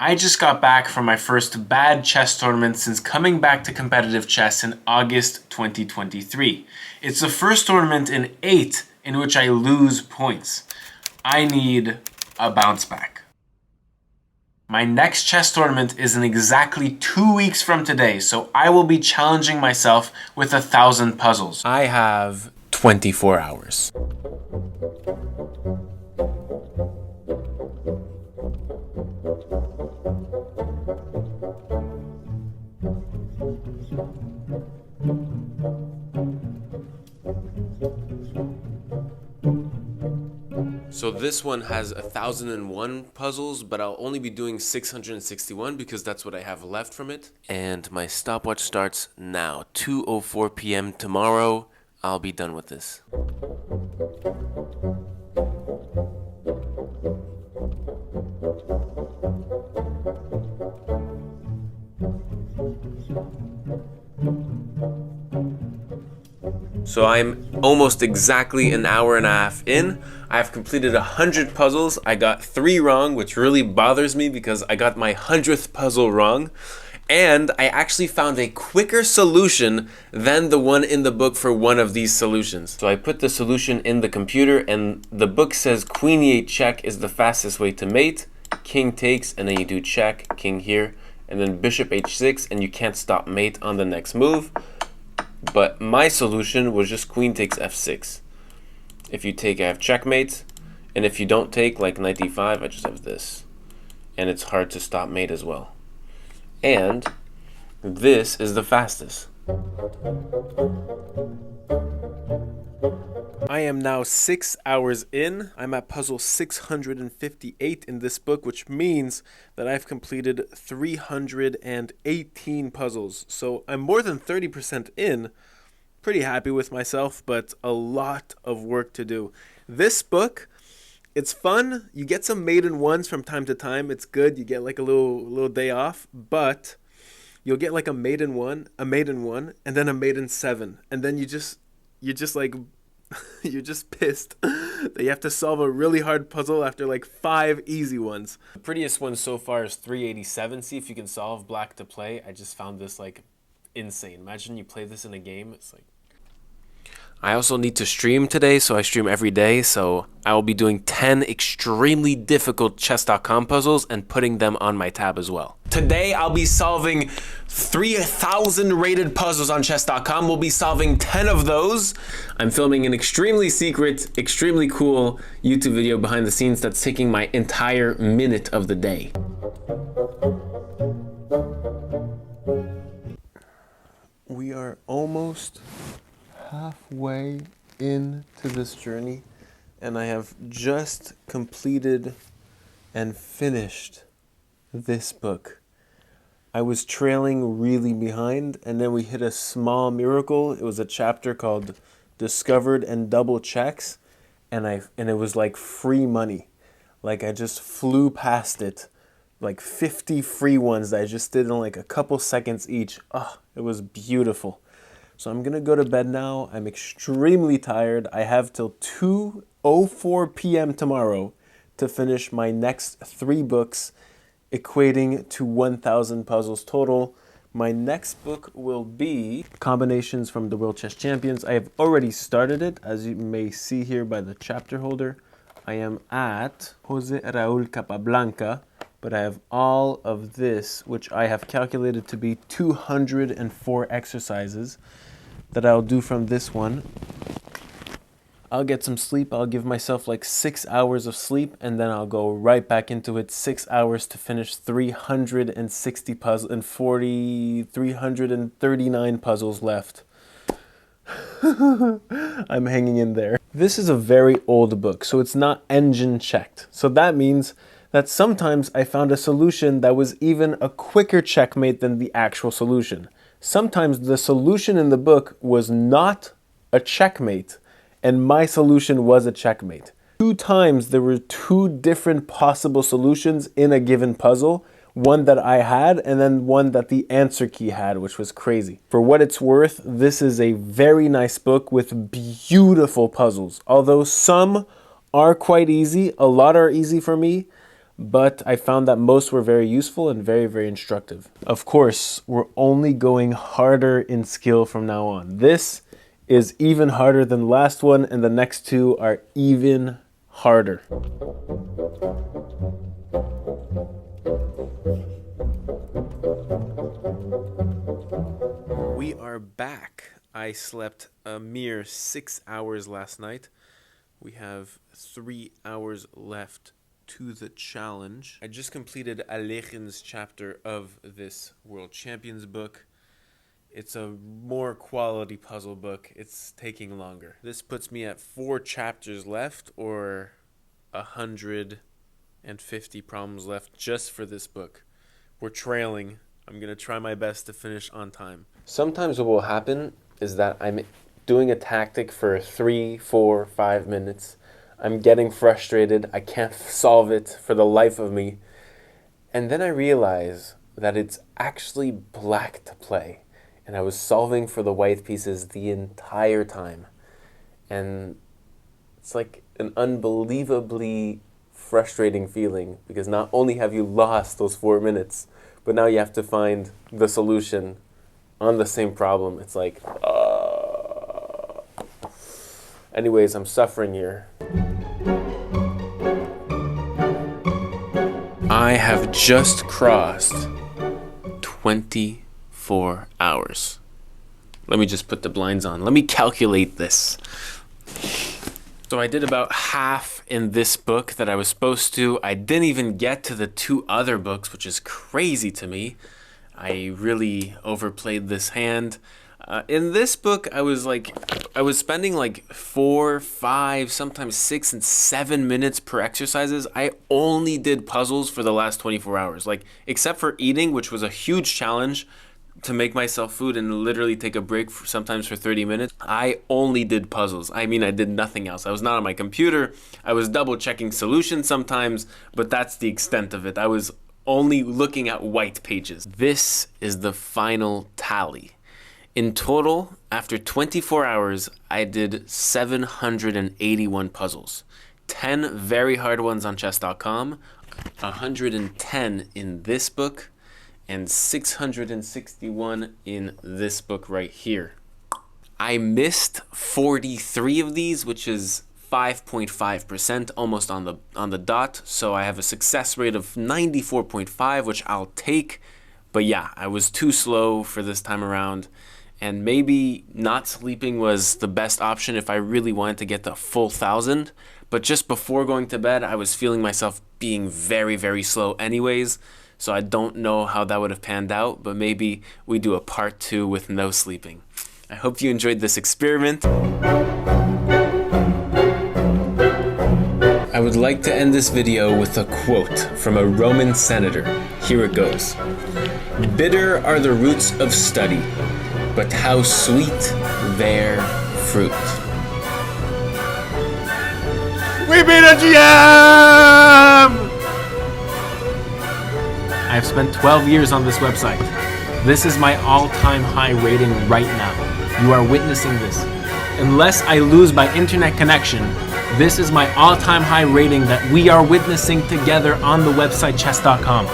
I just got back from my first bad chess tournament since coming back to competitive chess in August 2023. It's the first tournament in 8 in which I lose points. I need a bounce back. My next chess tournament is in exactly 2 weeks from today, so I will be challenging myself with 1,000 puzzles. I have 24 hours. So this one has 1,001 puzzles, but I'll only be doing 661 because that's what I have left from it. And my stopwatch starts now, 2:04 p.m. tomorrow. I'll be done with this. So I'm almost exactly an hour and a half in. I've completed 100 puzzles. I got 3 wrong, which really bothers me because I got my 100th puzzle wrong. And I actually found a quicker solution than the one in the book for one of these solutions. So I put the solution in the computer, and the book says queen e8 check is the fastest way to mate. King takes, and then you do check, king here, and then bishop h6, and you can't stop mate on the next move. But my solution was just queen takes f6. If you take, I have checkmate, and if you don't take, like knight d5, I just have this. And it's hard to stop mate as well. And this is the fastest. I am now 6 hours in. I'm at puzzle 658 in this book, which means that I've completed 318 puzzles. So I'm more than 30% in. Pretty happy with myself, but a lot of work to do. This book, it's fun. You get some maiden ones from time to time. It's good. You get like a little day off, but you'll get like a maiden one, and then a maiden 7, and then you're just like you're just pissed that you have to solve a really hard puzzle after like 5 easy ones. The prettiest one so far is 387. See if you can solve black to play. I just found this like insane. Imagine you play this in a game. It's like, I also need to stream today, so I stream every day, so I will be doing 10 extremely difficult chess.com puzzles and putting them on my tab as well. Today, I'll be solving 3,000 rated puzzles on chess.com. We'll be solving 10 of those. I'm filming an extremely secret, extremely cool YouTube video behind the scenes that's taking my entire minute of the day. We are almost halfway into this journey, and I have just completed and finished this book. I was trailing really behind, and then we hit a small miracle. It was a chapter called Discovered and Double Checks, and it was like free money. Like I just flew past it, like 50 free ones that I just did in like a couple seconds each. Oh, it was beautiful. So I'm gonna go to bed now. I'm extremely tired. I have till 2:04 p.m. tomorrow to finish my next 3 books, equating to 1,000 puzzles total. My next book will be Combinations from the World Chess Champions. I have already started it, as you may see here by the chapter holder. I am at Jose Raul Capablanca, but I have all of this, which I have calculated to be 204 exercises that I'll do from this one. I'll get some sleep. I'll give myself like 6 hours of sleep, and then I'll go right back into it. 6 hours to finish 360 puzzles and 339 puzzles left. I'm hanging in there. This is a very old book, so it's not engine checked. So that means that sometimes I found a solution that was even a quicker checkmate than the actual solution. Sometimes the solution in the book was not a checkmate, and my solution was a checkmate. 2 times there were 2 different possible solutions in a given puzzle, one that I had and then one that the answer key had, which was crazy. For what it's worth, this is a very nice book with beautiful puzzles. Although some are quite easy, a lot are easy for me, but I found that most were very useful and very, very instructive. Of course, we're only going harder in skill from now on. This is even harder than the last one, and the next two are even harder. We are back. I slept a mere 6 hours last night. We have 3 hours left to the challenge. I just completed Alechen's chapter of this World Champions book. It's a more quality puzzle book. It's taking longer. This puts me at 4 chapters left, or 150 problems left just for this book. We're trailing. I'm gonna try my best to finish on time. Sometimes what will happen is that I'm doing a tactic for 3, 4, 5 minutes. I'm getting frustrated. I can't solve it for the life of me. And then I realize that it's actually black to play. And I was solving for the white pieces the entire time. And it's like an unbelievably frustrating feeling, because not only have you lost those 4 minutes, but now you have to find the solution on the same problem. It's like, Anyways, I'm suffering here. I have just crossed 24 hours. Let me just put the blinds on. Let me calculate this. So I did about half in this book that I was supposed to. I didn't even get to the 2 other books, which is crazy to me. I really overplayed this hand. In this book, I was spending like 4, 5, sometimes 6 and 7 minutes per exercises. I only did puzzles for the last 24 hours, like except for eating, which was a huge challenge to make myself food and literally take a break sometimes for 30 minutes. I only did puzzles. I mean, I did nothing else. I was not on my computer. I was double checking solutions sometimes, but that's the extent of it. I was only looking at white pages. This is the final tally. In total, after 24 hours, I did 781 puzzles. 10 very hard ones on chess.com, 110 in this book, and 661 in this book right here. I missed 43 of these, which is 5.5%, almost on the dot. So I have a success rate of 94.5, which I'll take. But yeah, I was too slow for this time around. And maybe not sleeping was the best option if I really wanted to get the full 1,000. But just before going to bed, I was feeling myself being very, very slow anyways. So I don't know how that would have panned out, but maybe we do a part 2 with no sleeping. I hope you enjoyed this experiment. I would like to end this video with a quote from a Roman senator. Here it goes. "Bitter are the roots of study, but how sweet their fruit." We beat a GM! I've spent 12 years on this website. This is my all-time high rating right now. You are witnessing this. Unless I lose by internet connection, this is my all-time high rating that we are witnessing together on the website chess.com.